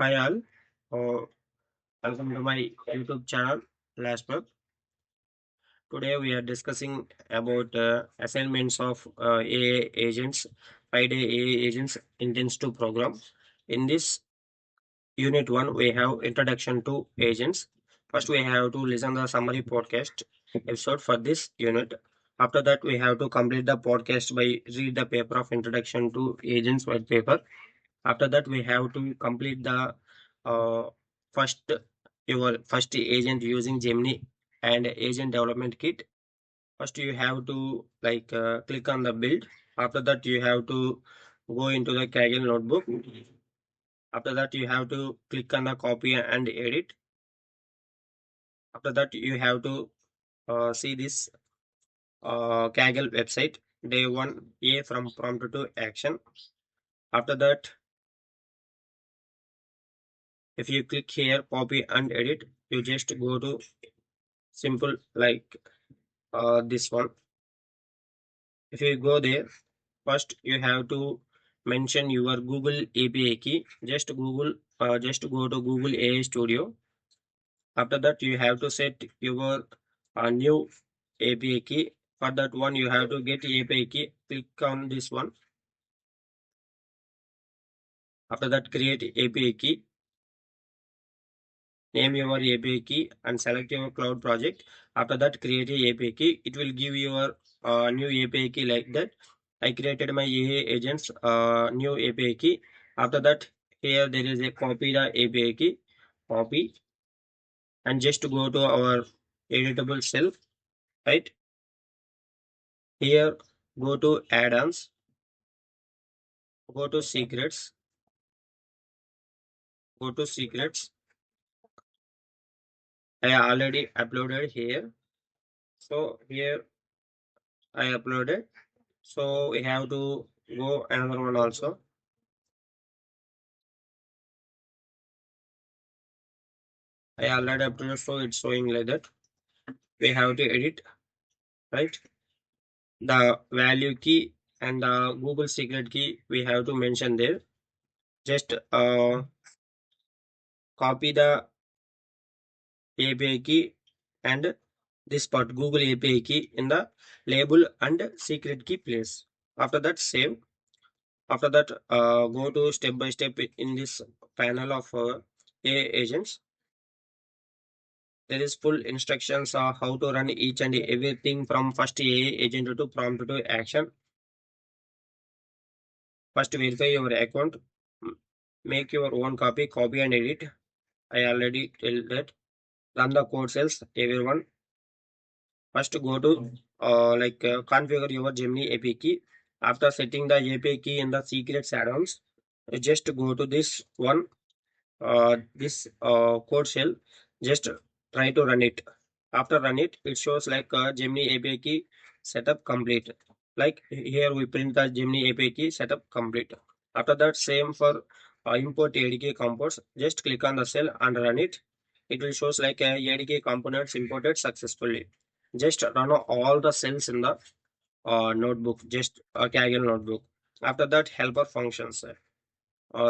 Hi all, uh, welcome to my YouTube channel. Last month, today we are discussing about assignments of AI agents, 5-day AI agents intends to program. In this unit one, we have introduction to agents. First, we have to listen the summary podcast episode for this unit. After that, we have to complete the podcast by read the paper of introduction to agents white paper. After that, we have to complete the uh, first your first agent using Gemini and agent development kit. First, you have to click on the build. After that, you have to go into the Kaggle notebook. After that, you have to click on the copy and edit. After that, you have to see this Kaggle website. Day one, A from prompt to action. After that, if you click here, copy and edit, you just go to simple like this one. If you go there, first you have to mention your Google API key. Just go to Google AI Studio. After that, you have to set your new API key. For that one, you have to get API key. Click on this one. After that, create API key. Name your API key and select your cloud project. After that, create a API key. It will give your new API key like that. I created my AI agents new API key. After that, here there is a copy the API key. Copy and just go to our editable cell. Right here, go to add-ons. Go to secrets. Go to secrets. I already uploaded here. So here I uploaded. So we have to go another one also. I already uploaded, so it's showing like that. We have to edit, right? The value key and the Google secret key we have to mention there. Just copy the API key and this part Google API key in the label and secret key place. After that, save. After that, go to step by step in this panel of AI agents. There is full instructions on how to run each and everything from first AI agent to prompt to action. First, verify your account. Make your own copy and edit. I already tell that. Run the code cells, everyone. First, go to configure your Gemini API key. After setting the API key in the secrets add-ons, just go to this one, this code shell. Just try to run it. After run it, it shows like Gemini API key setup complete. Like here we print the Gemini API key setup complete. After that, same for import ADK components. Just click on the cell and run it. It will shows like ADK components imported successfully. Just run all the cells in the notebook, just a Kaggle notebook. After that, helper functions.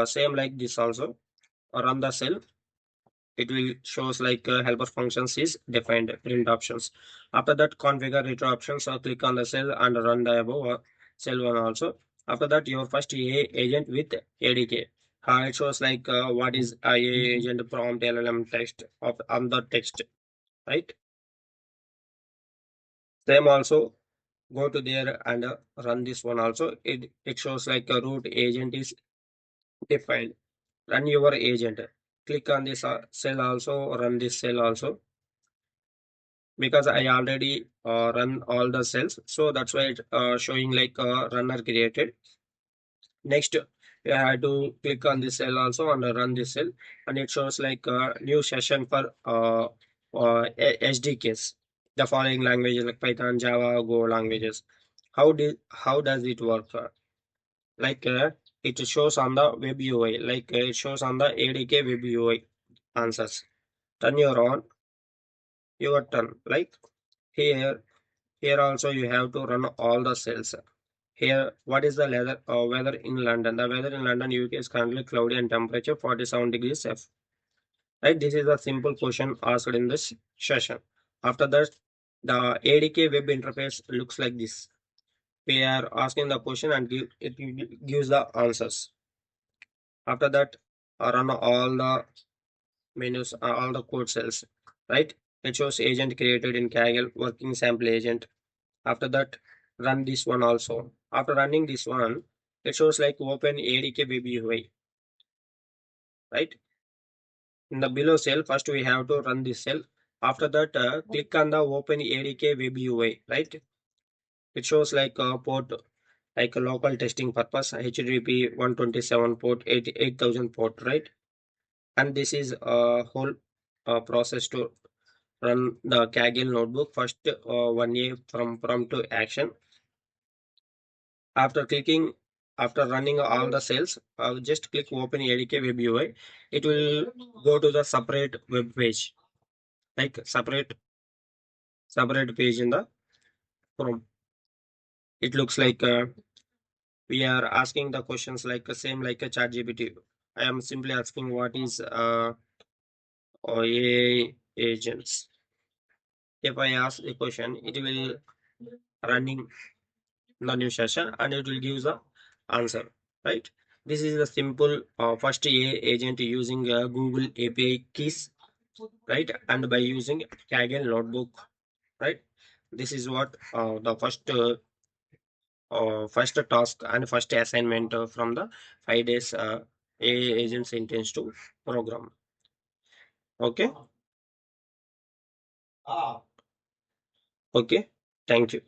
Same like this also. Run the cell, it will shows like helper functions is defined print options. After that, configure retro options or click on the cell and run the above cell one also. After that, your first AI agent with ADK. It shows like what is IA agent prompt LLM text of on the text, right? Same also go to there and run this one also. It shows like a root agent is defined. Run your agent. Click on this cell also, run this cell also because I already run all the cells. So that's why it's showing like runner created. Next, you have to click on this cell also and run this cell, and it shows like a new session for SDKs. The following languages like Python, Java, Go languages. How does it work? Like it shows on the web UI, like it shows on the ADK web UI answers. Turn your turn. Like here also you have to run all the cells. Here, what is the weather in London? The weather in London, UK is currently cloudy and temperature 47 degrees F. Right? This is a simple question asked in this session. After that, the ADK web interface looks like this. We are asking the question and gives the answers. After that, run all the menus, all the code cells, right? It shows agent created in Kaggle, working sample agent. After that, run this one also. After running this one, it shows like open ADK web UI, right? In the below cell, first we have to run this cell. After that, click on the open ADK web UI, right? It shows like a port, like a local testing purpose, HTTP 127 port, 8000 port, right? And this is a whole process to run the Kaggle notebook. First, 1A from prompt to action. After clicking, after running all the cells, just click open ADK web UI. It will go to the separate web page, like separate page in the Chrome. It looks like we are asking the questions like same like a chat GPT. I am simply asking what is AI agents. If I ask the question, it will running the new session and it will give the answer, right? This is the simple first AI agent using Google API keys, right? And by using Kaggle notebook, right? This is what the first task and first assignment from the 5 days AI agents intends to program. Okay. Okay. Thank you.